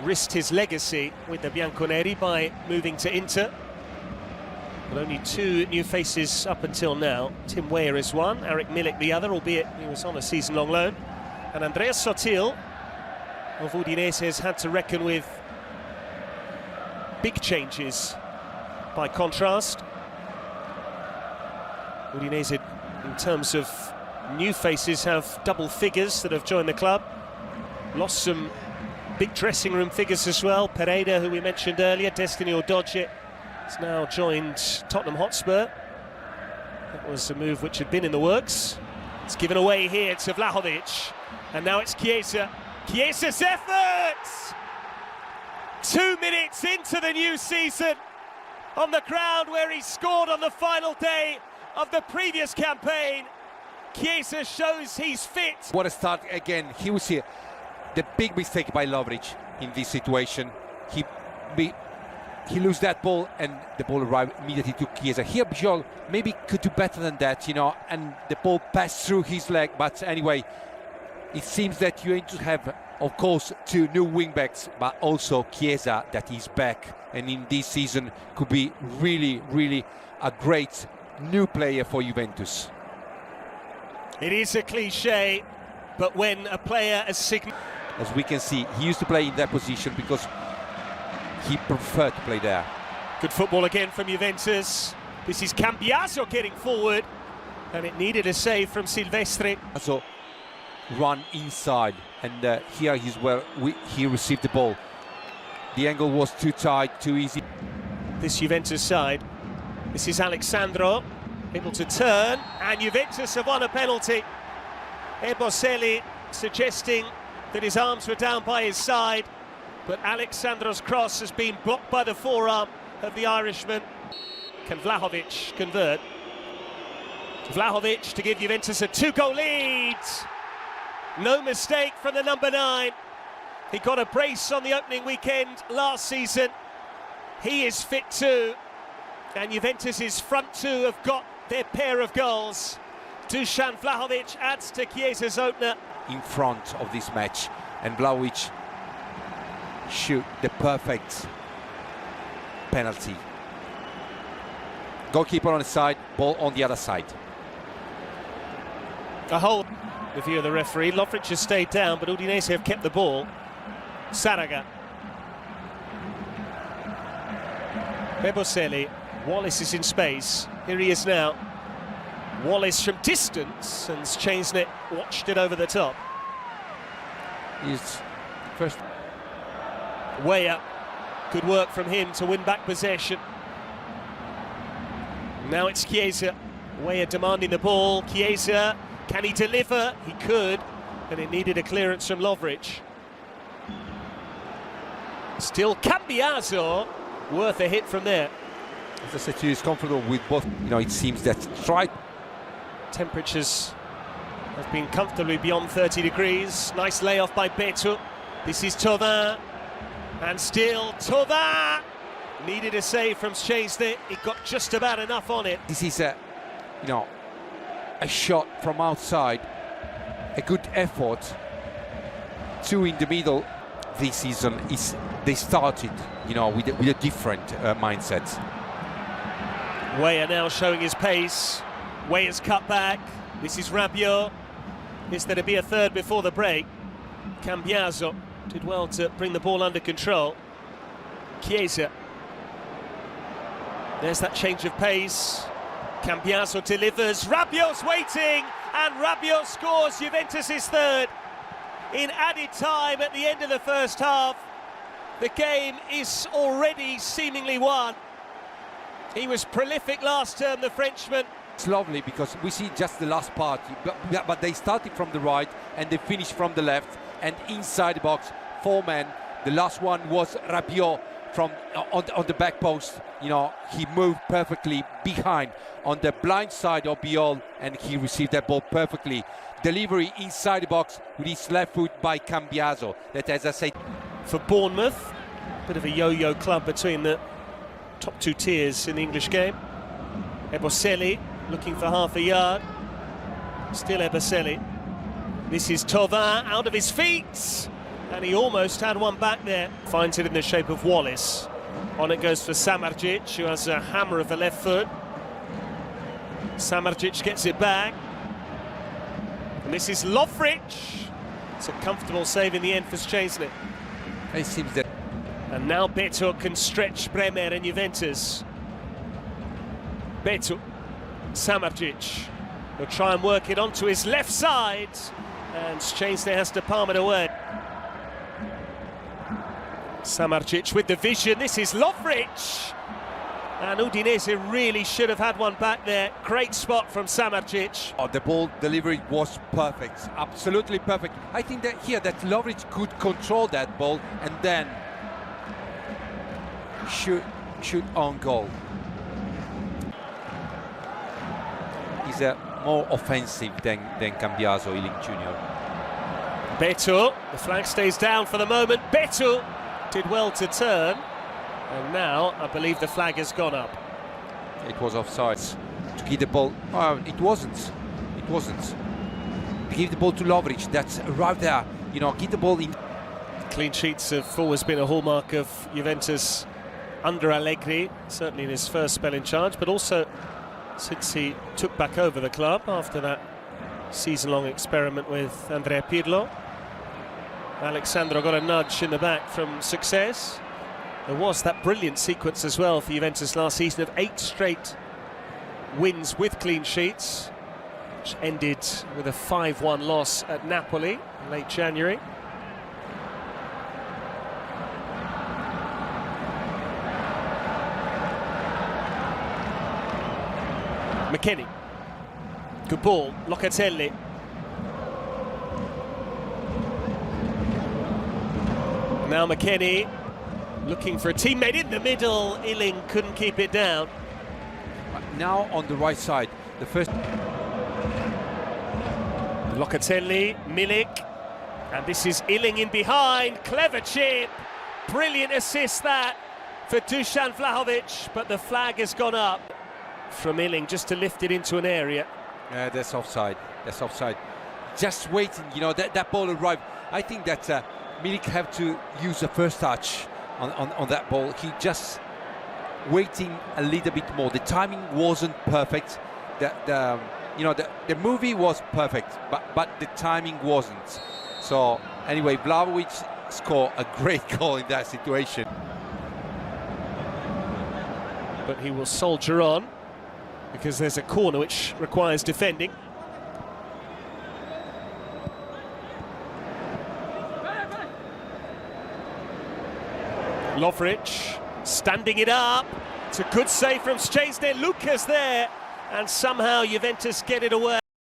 risked his legacy with the Bianconeri by moving to Inter. But only two new faces up until now. Tim Weah is one, Eric Milik the other, albeit he was on a season-long loan. And Andreas Sotil of Udinese has had to reckon with big changes by contrast. Udinese, in terms of new faces, have double figures that have joined the club. Lost some big dressing room figures as well. Pereira, who we mentioned earlier, Destiny Udogie, has now joined Tottenham Hotspur. That was a move which had been in the works. It's given away here to Vlahovic, and now it's Chiesa. Chiesa's effort! 2 minutes into the new season, on the ground where he scored on the final day of the previous campaign. Chiesa shows he's fit. What a start again. He was here. The big mistake by Lovric in this situation. He lose that ball and the ball arrived immediately to Chiesa. Here Bijol maybe could do better than that, you know, and the ball passed through his leg. But anyway, it seems that Juventus have, of course, two new wingbacks, but also Chiesa that is back and in this season could be really, really a great new player for Juventus. It is a cliche, but when a player as significant... As we can see, he used to play in that position because he preferred to play there. Good football again from Juventus. This is Cambiaso getting forward, and it needed a save from Silvestri. So run inside, and here is where he received the ball. The angle was too tight, too easy. This Juventus side, this is Alexandro, able to turn, and Juventus have won a penalty. Eboseli suggesting that his arms were down by his side, but Alexandro's cross has been blocked by the forearm of the Irishman. Can Vlahovic convert? Vlahovic to give Juventus a 2-goal lead. No mistake from the number 9. He got a brace on the opening weekend last season. He is fit too, and Juventus's front two have got their pair of goals. Dusan Vlahovic adds to Chiesa's opener. In front of this match, and Vlahovic shoot the perfect penalty. Goalkeeper on the side, ball on the other side. A hole, the view of the referee. Lovric has stayed down, but Udinese have kept the ball. Saraga. Eboseli. Wallace is in space. Here he is now. Wallace from distance, and Szczęsny watched it over the top. He's first. Weah. Good work from him to win back possession. Now it's Chiesa. Weah demanding the ball. Chiesa, can he deliver? He could, and it needed a clearance from Lovric. Still Cambiaso, worth a hit from there. As I said to you, he's comfortable with both. You know, it seems that temperatures have been comfortably beyond 30 degrees. Nice layoff by Beto. This is Thauvin, and still Thauvin needed a save from Szczęsny. He got just about enough on it. This is a shot from outside, a good effort. Two in the middle. This season they started, with a different mindset. Weah now showing his pace. Weah's cut back. This is Rabiot. Is there to be a third before the break? Cambiaso did well to bring the ball under control. Chiesa. There's that change of pace. Cambiaso delivers. Rabiot's waiting, and Rabiot scores Juventus's third in added time at the end of the first half. The game is already seemingly won. He was prolific last term, the Frenchman. It's lovely because we see just the last part, but they started from the right and they finished from the left, and inside the box, 4 men. The last one was Rabiot from on the back post. He moved perfectly behind on the blind side of Biol, and he received that ball perfectly. Delivery inside the box with his left foot by Cambiaso. That, as I say, for Bournemouth, bit of a yo-yo club between the top 2 tiers in the English game. Eboseli looking for half a yard. Still Eboseli. This is Thauvin out of his feet. And he almost had one back there. Finds it in the shape of Wallace. On it goes for Samardžić, who has a hammer of the left foot. Samardžić gets it back. And this is Lovric. It's a comfortable save in the end for Szczęsny. It seems that. And now Beto can stretch Bremer and Juventus. Beto, Samardžić. He'll try and work it onto his left side. And Szczęsny has to palm it away. Samardžić with the vision. This is Lovric. And Udinese really should have had one back there. Great spot from Samardžić. Oh, the ball delivery was perfect, absolutely perfect. I think that here that Lovric could control that ball and then shoot on goal. He's more offensive than Cambiaso, Iling Jr. Beto, the flag stays down for the moment. Beto did well to turn. And now, I believe the flag has gone up. It was offside. To give the ball... Oh, it wasn't. It wasn't. Give the ball to Lovric. That's right there. You know, give the ball in. Clean sheets have always been a hallmark of Juventus under Allegri, certainly in his first spell in charge, but also since he took back over the club after that season-long experiment with Andrea Pirlo. Alexandro got a nudge in the back from success. There was that brilliant sequence as well for Juventus last season of 8 straight wins with clean sheets, which ended with a 5-1 loss at Napoli in late January. McKennie, good ball, Locatelli. Now McKennie looking for a teammate in the middle. Iling couldn't keep it down. Now on the right side, the first... Locatelli, Milik, and this is Iling in behind. Clever chip, brilliant assist that for Dusan Vlahovic, but the flag has gone up from Iling just to lift it into an area. Yeah, that's offside. That's offside. Just waiting, you know, that ball arrived. I think that Milik have to use the first touch on that ball. He just waiting a little bit more. The timing wasn't perfect. The movie was perfect, but the timing wasn't. So anyway, Vlahovic scored a great goal in that situation. But he will soldier on because there's a corner which requires defending. Lovric standing it up. It's a good save from Szczęsny. Lucas there, and somehow Juventus get it away.